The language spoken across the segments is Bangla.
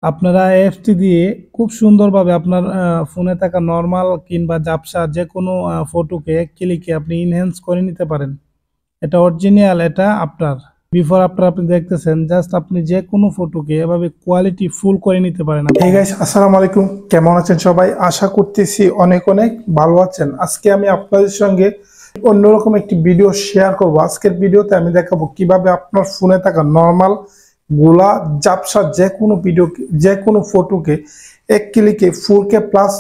আপনারা এএফটি দিয়ে খুব সুন্দরভাবে আপনার ফোনে থাকা নরমাল কিংবা ঝাপসা যেকোনো ফটোকে এক ক্লিকে আপনি এনহ্যান্স করে নিতে পারেন। এটা অরিজিনাল, এটা আপনার বিফোর আফটার আপনি দেখতেছেন। জাস্ট আপনি যে কোনো ফটোকে এভাবে কোয়ালিটি ফুল করে নিতে পারেন। হে গাইস, আসসালামু আলাইকুম। কেমন আছেন সবাই? আশা করতেছি অনেক অনেক ভালো আছেন। আজকে আমি আপনাদের সঙ্গে অন্যরকম একটি ভিডিও শেয়ার করব। আজকের ভিডিওতে আমি দেখাবো কিভাবে আপনার ফোনে থাকা নরমাল গোলা ঝাপসা যে কোনো ভিডিও, যে কোনো ফটোকে এক ক্লিকে 4K প্লাস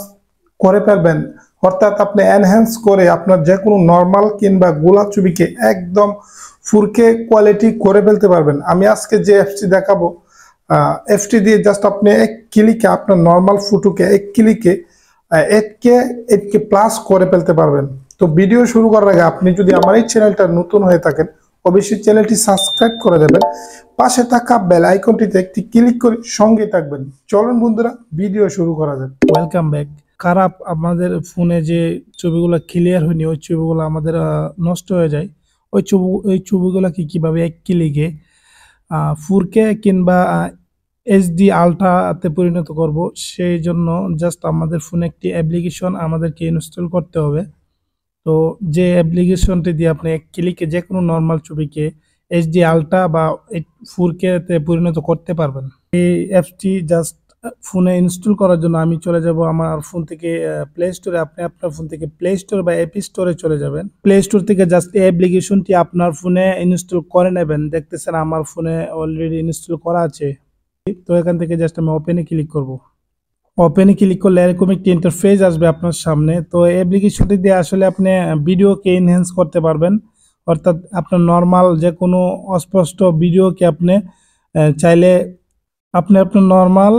করে ফেলবেন। অর্থাৎ আপনি এনহ্যান্স করে আপনার যে কোনো নরমাল কিংবা গোলা ছবিকে একদম 4K কোয়ালিটি করে ফেলতে পারবেন। আমি আজকে যে অ্যাপসটি দেখাবো, এফটি দিয়ে জাস্ট আপনি এক ক্লিকে আপনার নর্মাল ফটোকে এক ক্লিকে 8K প্লাস করে ফেলতে পারবেন। তো ভিডিও শুরু করার আগে আপনি যদি আমার এই চ্যানেলটা নতুন হয়ে থাকেন, অবশ্যই চ্যানেলটি সাবস্ক্রাইব করে দেবেন। পাশে থাকা বেল আইকনটিতে একটি ক্লিক করে সঙ্গে থাকবেন। চলুন বন্ধুরা, ভিডিও শুরু করা যাক। Welcome back. খারাপ আমাদের ফোনে যে ছবিগুলো ক্লিয়ার হয়নি, ওই ছবিগুলো আমাদের নষ্ট হয়ে যায়। ওই ছবিগুলোকে কিভাবে এক ক্লিকে 4K কিংবা এইচডি আলট্রাতে পরিণত করব, সেই জন্য জাস্ট আমাদের ফোনে একটি অ্যাপ্লিকেশন আমাদেরকে ইনস্টল করতে হবে। তো যে অ্যাপ্লিকেশনটি দিয়ে আপনি এক ক্লিকে যে কোনো নর্মাল ছবিকে এইচডি আলট্রা বা 4K তে পরিণত করতে পারবেন। এই অ্যাপসটি জাস্ট ফোনে ইনস্টল করার জন্য আমি চলে যাব আমার ফোন থেকে প্লে স্টোরে। আপনি আপনার ফোন থেকে প্লে স্টোর বা অ্যাপ স্টোরে চলে যাবেন। প্লে স্টোর থেকে জাস্ট এই অ্যাপ্লিকেশনটি আপনার ফোনে ইনস্টল করে নেবেন। দেখতেছেন আমার ফোনে অলরেডি ইনস্টল করা আছে। তো এখান থেকে জাস্ট আমি ওপেনে ক্লিক করব। ওপেনে ক্লিক করলে এরকম একটি ইন্টারফেস আসবে আপনার সামনে। তো এই অ্যাপ্লিকেশনটি দিয়ে আসলে আপনি ভিডিওকে এনহ্যান্স করতে পারবেন। অর্থাৎ আপনার নর্মাল যে কোনো অস্পষ্ট ভিডিওকে আপনি চাইলে আপনার নর্মাল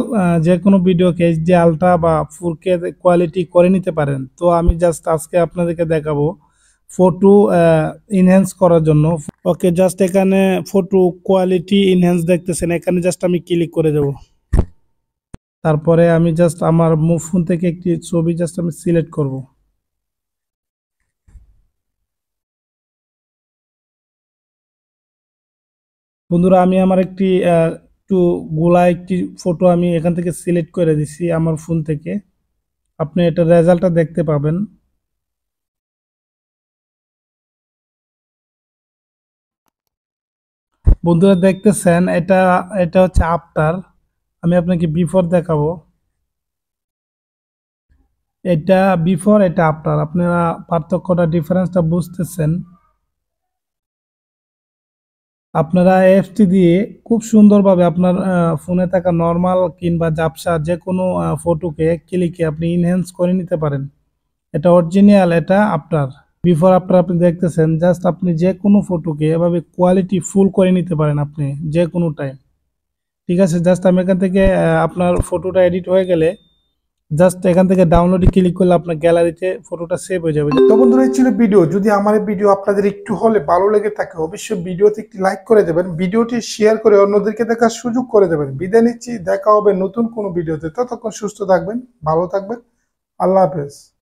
যে কোনো ভিডিওকে এইচডি আলট্রা বা 4K কোয়ালিটি করে নিতে পারেন। তো আমি জাস্ট আজকে আপনাদেরকে দেখাবো ফটো এনহ্যান্স করার জন্য। ওকে, জাস্ট এখানে ফটো কোয়ালিটি এনহ্যান্স দেখতেছেন, এখানে জাস্ট আমি ক্লিক করে দেব। তারপরে আমি জাস্ট আমার ফোন থেকে একটি ছবি জাস্ট আমি সিলেক্ট করব। বন্ধুরা, আমি আমার একটি একটু গোলা একটি ফটো আমি এখান থেকে সিলেক্ট করে দিছি আমার ফোন থেকে। আপনি এটা রেজাল্টটা দেখতে পাবেন। বন্ধুরা দেখতেছেন, এটা এটা হচ্ছে আফটার। আমি আপনাকে বিফোর দেখাবো। এটা বিফোর, এটা আফটার। আপনারা পার্থক্যটা, ডিফারেন্সটা বুঝতেছেন। আপনারা এএফটি দিয়ে খুব সুন্দরভাবে আপনার ফোনে থাকা নরমাল কিংবা ঝাপসা যে কোনো ফটোকে এক ক্লিকে আপনি এনহ্যান্স করে নিতে পারেন। এটা অরিজিনাল, এটা আপনার বিফোর আফটার আপনি দেখতেছেন। জাস্ট আপনি যে কোনো ফটোকে এভাবে কোয়ালিটি ফুল করে নিতে পারেন আপনি যে কোনো টাইম। ঠিক আছে, জাস্ট আমি এখান থেকে আপনার ফটোটা এডিট হয়ে গেলে জাস্ট এখান থেকে ডাউনলোডে ক্লিক করলে আপনার গ্যালারিতে ফটোটা সেভ হয়ে যাবে। তো বন্ধুরা, এই ছিল ভিডিও। যদি আমার এই ভিডিও আপনাদের একটু হলে ভালো লেগে থাকে, অবশ্যই ভিডিওতে একটি লাইক করে দেবেন, ভিডিওটি শেয়ার করে অন্যদেরকে দেখার সুযোগ করে দেবেন। বিদায় নিচ্ছি, দেখা হবে নতুন কোনো ভিডিওতে। ততক্ষণ সুস্থ থাকবেন, ভালো থাকবেন। আল্লাহ হাফেজ।